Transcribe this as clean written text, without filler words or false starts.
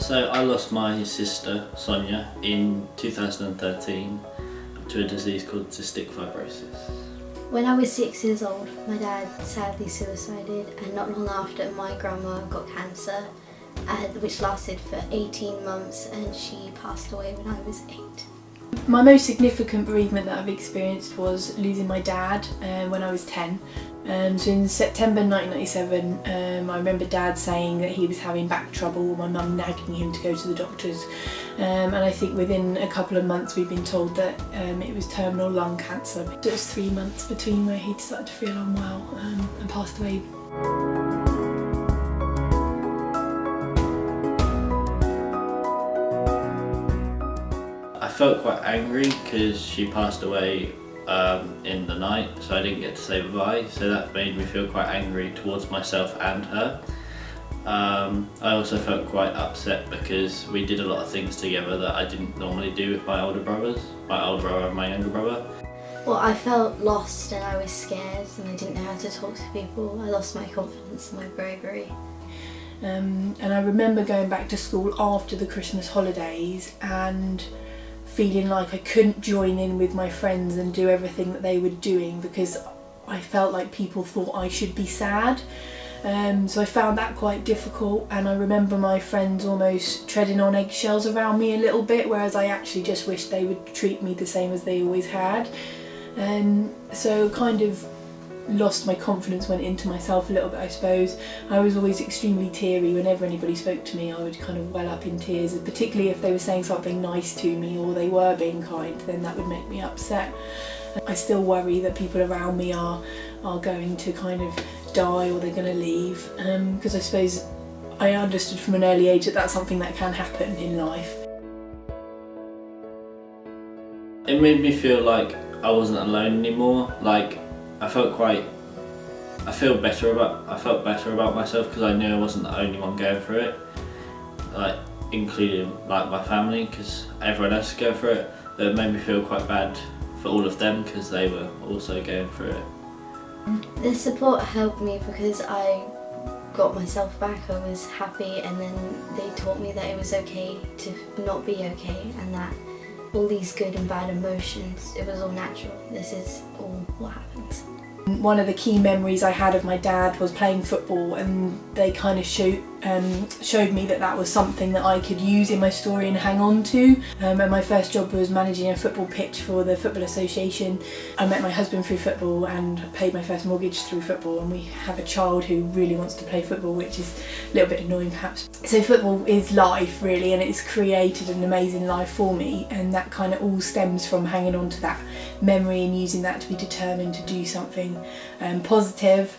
So I lost my sister, Sonia, in 2013 to a disease called cystic fibrosis. When I was 6 years old, my dad sadly suicided, and not long after my grandma got cancer, which lasted for 18 months, and she passed away when I was 8. My most significant bereavement that I've experienced was losing my dad when I was 10. So in September 1997, I remember Dad saying that he was having back trouble, my mum nagging him to go to the doctors, and I think within a couple of months we'd been told that it was terminal lung cancer. It was 3 months between where he'd started to feel unwell and passed away. I felt quite angry because she passed away in the night, so I didn't get to say bye, so that made me feel quite angry towards myself and her. I also felt quite upset because we did a lot of things together that I didn't normally do with my older brothers, my older brother and my younger brother. Well, I felt lost and I was scared and I didn't know how to talk to people. I lost my confidence and my bravery. And I remember going back to school after the Christmas holidays and feeling like I couldn't join in with my friends and do everything that they were doing because I felt like people thought I should be sad. So I found that quite difficult, and I remember my friends almost treading on eggshells around me a little bit, whereas I actually just wished they would treat me the same as they always had. So kind of lost my confidence, went into myself a little bit, I suppose. I was always extremely teary. Whenever anybody spoke to me, I would kind of well up in tears, particularly if they were saying something nice to me or they were being kind, then that would make me upset. I still worry that people around me are going to kind of die or they're going to leave, because I suppose I understood from an early age that that's something that can happen in life. It made me feel like I wasn't alone anymore. Like I felt better about myself because I knew I wasn't the only one going through it, like including like my family, because everyone else is going through it. But it made me feel quite bad for all of them because they were also going through it. The support helped me because I got myself back. I was happy, and then they taught me that it was okay to not be okay, and that all these good and bad emotions, it was all natural. This is all what happens. One of the key memories I had of my dad was playing football, and they kind of showed me that that was something that I could use in my story and hang on to. And my first job was managing a football pitch for the Football Association. I met my husband through football and paid my first mortgage through football, and we have a child who really wants to play football, which is a little bit annoying perhaps. So football is life really, and it's created an amazing life for me, and that kind of all stems from hanging on to that memory and using that to be determined to do something positive.